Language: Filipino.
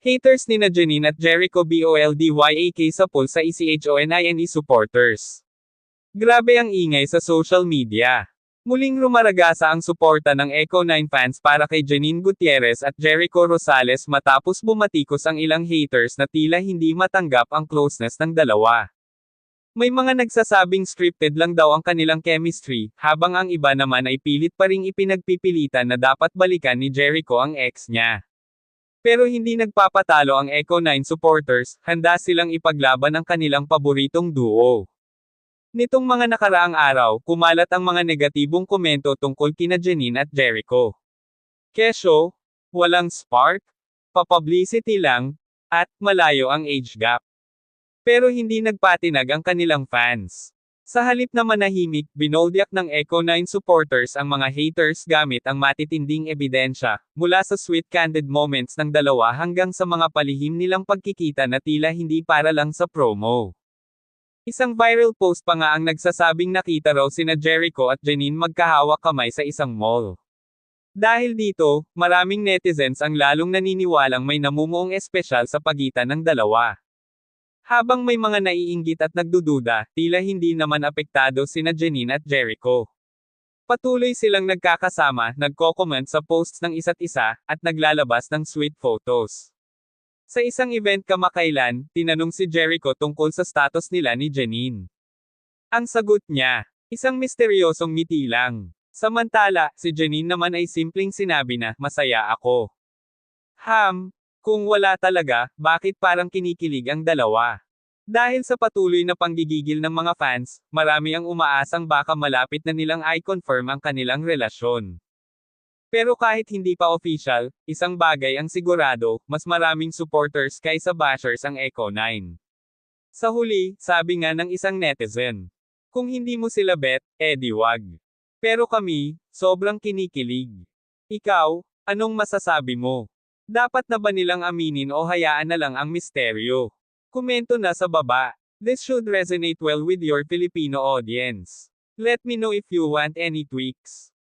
Haters nina Janine at Jericho BOLDYAK sa poll sa ECHONINE supporters. Grabe ang ingay sa social media. Muling rumaragasa ang suporta ng Echo9 fans para kay Janine Gutierrez at Jericho Rosales matapos bumatikos ang ilang haters na tila hindi matanggap ang closeness ng dalawa. May mga nagsasabing scripted lang daw ang kanilang chemistry, habang ang iba naman ay pilit pa ring ipinagpipilitan na dapat balikan ni Jericho ang ex niya. Pero hindi nagpapatalo ang Echo9 supporters, handa silang ipaglaban ang kanilang paboritong duo. Nitong mga nakaraang araw, kumalat ang mga negatibong komento tungkol kina Janine at Jericho. Kesyo, walang spark, papublicity lang, at malayo ang age gap. Pero hindi nagpatinag ang kanilang fans. Sa halip na manahimik, binoldiak ng Echo9 supporters ang mga haters gamit ang matitinding ebidensya, mula sa sweet candid moments ng dalawa hanggang sa mga palihim nilang pagkikita na tila hindi para lang sa promo. Isang viral post pa nga ang nagsasabing nakita raw sina Jericho at Janine magkahawak kamay sa isang mall. Dahil dito, maraming netizens ang lalong naniniwalang may namumuong espesyal sa pagitan ng dalawa. Habang may mga naiinggit at nagdududa, tila hindi naman apektado sina Janine at Jericho. Patuloy silang nagkakasama, nagko-comment sa posts ng isa't isa, at naglalabas ng sweet photos. Sa isang event kamakailan, tinanong si Jericho tungkol sa status nila ni Janine. Ang sagot niya, isang misteryosong ngiti lang. Samantala, si Janine naman ay simpleng sinabi na, masaya ako. Kung wala talaga, bakit parang kinikilig ang dalawa? Dahil sa patuloy na panggigigil ng mga fans, marami ang umaasang baka malapit na nilang i-confirm ang kanilang relasyon. Pero kahit hindi pa official, isang bagay ang sigurado, mas maraming supporters kaysa bashers ang Echo9. Sa huli, sabi nga ng isang netizen, kung hindi mo sila bet, edi wag. Pero kami, sobrang kinikilig. Ikaw, anong masasabi mo? Dapat na ba nilang aminin o hayaan na lang ang misteryo? Komento na sa baba. This should resonate well with your Filipino audience. Let me know if you want any tweaks.